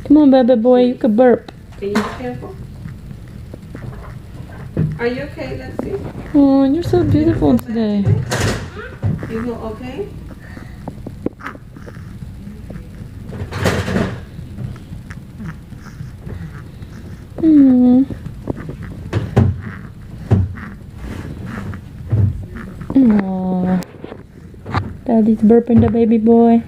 Come on, baby boy, you could burp. Be careful. Are you okay, Lexi? Oh, you're so beautiful today. You feel okay? Aww. Daddy's burping the baby boy.